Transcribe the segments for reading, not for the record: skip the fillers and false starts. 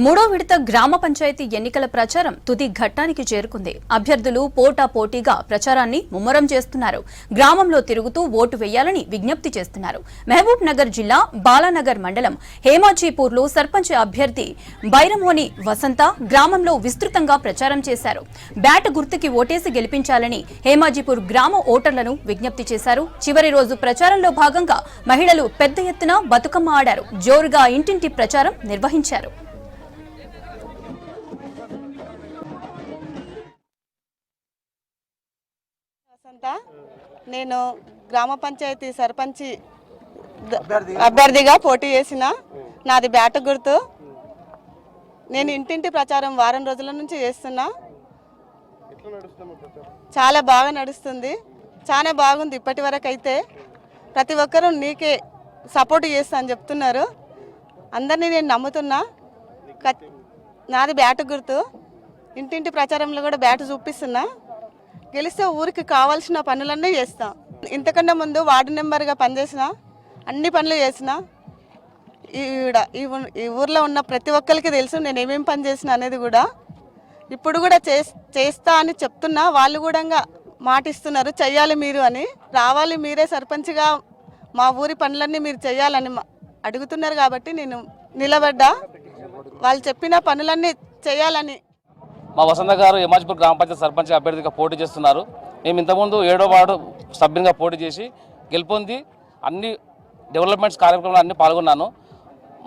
మూడో విడత గ్రామ పంచాయతీ ఎన్నికల ప్రచారం తుది ఘట్టానికి చేరుకుంది. అభ్యర్థులు పోటాపోటీగా ప్రచారాన్ని ముమ్మరం చేస్తున్నారు. గ్రామంలో తిరుగుతూ ఓటు వేయాలని విజ్ఞప్తి చేస్తున్నారు. మహబూబ్ నగర్ జిల్లా బాలానగర్ మండలం హేమాజీపూర్లో సర్పంచ్ అభ్యర్థి బైరమోని వసంత గ్రామంలో విస్తృతంగా ప్రచారం చేశారు. బ్యాట్ గుర్తుకి ఓటేసి గెలిపించాలని హేమాజీపూర్ గ్రామ ఓటర్లను విజ్ఞప్తి చేశారు. చివరి రోజు ప్రచారంలో భాగంగా మహిళలు పెద్ద ఎత్తున బతుకమ్మ ఆడారు. జోరుగా ఇంటింటి ప్రచారం నిర్వహించారు. నేను గ్రామ పంచాయతీ సర్పంచి అభ్యర్థిగా పోటీ చేసిన. నాది బ్యాట్ గుర్తు. నేను ఇంటింటి ప్రచారం వారం రోజుల నుంచి చేస్తున్నా. చాలా బాగా నడుస్తుంది. చాలా బాగుంది. ఇప్పటి వరకు అయితే ప్రతి ఒక్కరూ నీకే సపోర్ట్ చేస్తా అని చెప్తున్నారు. అందరినీ నేను నమ్ముతున్నా. నాది బ్యాట్ గుర్తు. ఇంటింటి ప్రచారంలో కూడా బ్యాట్ చూపిస్తున్నా. గెలిస్తే ఊరికి కావాల్సిన పనులన్నీ చేస్తాం. ఇంతకన్నా ముందు వార్డు మెంబర్గా పనిచేసిన, అన్ని పనులు చేసిన. ఈ ఊర్లో ఉన్న ప్రతి ఒక్కరికి తెలుసు నేను ఏమేమి పని చేసిన అనేది కూడా. ఇప్పుడు కూడా చేస్తా అని చెప్తున్నా. వాళ్ళు కూడా మాటిస్తున్నారు చెయ్యాలి మీరు అని. రావాలి మీరే సర్పంచ్గా మా ఊరి పనులన్నీ మీరు చేయాలని అడుగుతున్నారు. కాబట్టి నేను నిలబడ్డా. వాళ్ళు చెప్పిన పనులన్నీ చేయాలని. మా వసంత గారు హేమాజీపూర్ గ్రామ పంచాయతీ సర్పంచ్ అభ్యర్థిగా పోటీ చేస్తున్నారు. మేము ఇంతకుముందు 7వ వార్డు సభ్యునిగా పోటీ చేసి గెలుపొంది అన్ని డెవలప్మెంట్స్ కార్యక్రమాలు అన్నీ పాల్గొన్నాను.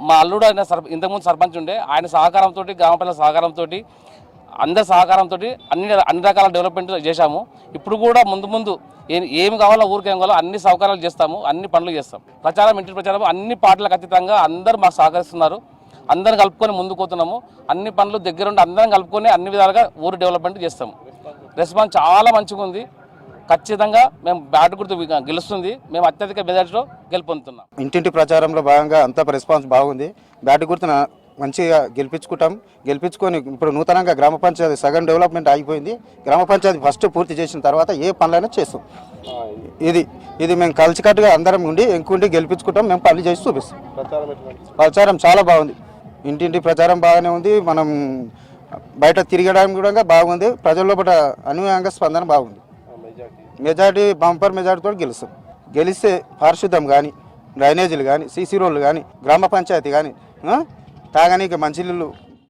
మా అల్లుడు ఆయన ఇంతకుముందు సర్పంచ్ ఉండే, ఆయన సహకారంతో, గ్రామ ప్రజల సహకారంతో, అందరి సహకారంతో అన్ని రకాల డెవలప్మెంట్ చేశాము. ఇప్పుడు కూడా ముందు ఏమి కావాలో ఊరికి ఏం కావాలో అన్ని సౌకర్యాలు చేస్తాము, అన్ని పనులు చేస్తాం. ప్రచారం ఇంటి ప్రచారం అన్ని పార్టీలకు అతీతంగా అందరూ మాకు సహకరిస్తున్నారు. అందరం కలుపుకొని ముందుకు పోతున్నాము. అన్ని పనులు దగ్గరుండి అందరం కలుపుకొని అన్ని విధాలుగా ఊరు డెవలప్మెంట్ చేస్తాము. రెస్పాన్స్ చాలా మంచిగా ఉంది. ఖచ్చితంగా మేము బ్యాట్ గుర్తు గెలుస్తుంది. మేము అత్యధిక మెజారిటీలో గెలుపొందుతున్నాం. ఇంటింటి ప్రచారంలో భాగంగా అంత రెస్పాన్స్ బాగుంది. బ్యాట్ గుర్తున మంచిగా గెలిపించుకొని ఇప్పుడు నూతనంగా గ్రామ పంచాయతీ సగం డెవలప్మెంట్ ఆగిపోయింది. గ్రామ పంచాయతీ ఫస్ట్ పూర్తి చేసిన తర్వాత ఏ పనులైనా చేస్తాం. ఇది మేము కలిసికట్టుగా అందరం ఉండి ఎంకుండి గెలిపించుకుంటాం. మేము పనులు చేసి చూపిస్తాం. ప్రచారం చాలా బాగుంది. ఇంటింటి ప్రచారం బాగానే ఉంది. మనం బయట తిరగడానికి కూడా బాగుంది. ప్రజల్లో పట్ల అనుయాయంగా స్పందన బాగుంది. మెజార్టీ బంపర్ మెజార్టీతో గెలుస్తాం. గెలిస్తే పారిశుద్ధ్యం కానీ, డ్రైనేజీలు కానీ, సీసీ రోడ్లు కానీ, గ్రామ పంచాయతీ కానీ, తాగనీకి మంచినీళ్ళు